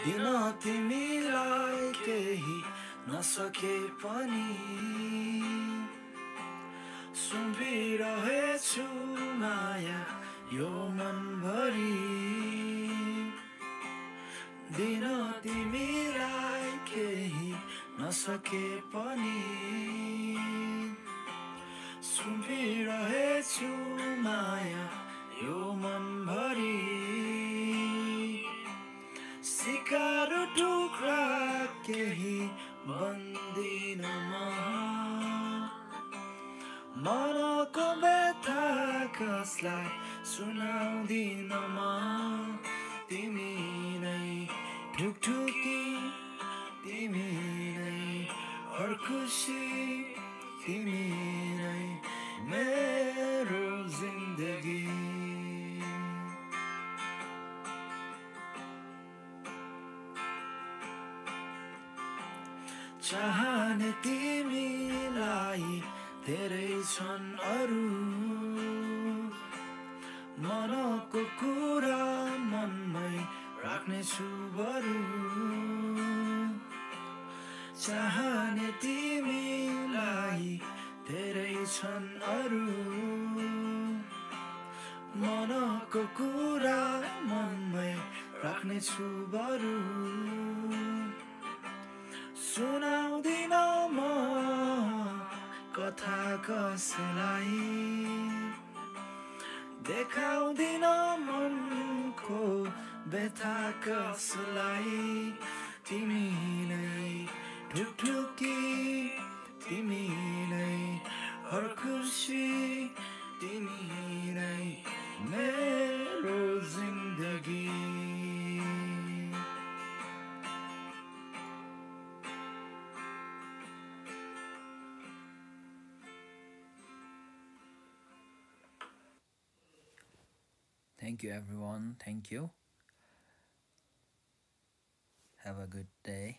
दिन तिमीलाई केही नसके पनि सुम्पिरहेछु माया यो मनभरि दिन तिमीलाई केही नसके पनि सुम्पिरहेछु माया यो मनभरि सिकार टुक्रा केही बन्दिन मनको व्यथा कसलाई सुनाउँदिन म तिमी नै ढुकढुकी तिमी नै हर खुसी तिमी नै मेरो जिन्दगी चाहने तिमीलाई धेरै छन् अरू मनको कुरा मनमै राख्नेछु बरु चाहने तिमीलाई धेरै छन् अरू मनको कुरा मनमै राख्नेछु बरु सुनाउँदिन म कथा कसलाई देखाउँदिन मनको व्यथा कसलाई तिमी नै ढुकढुकी तिमी नै हर खुसी तिमी नै मेरो जिन्दगी Thank you everyone. Thank you. Have a good day.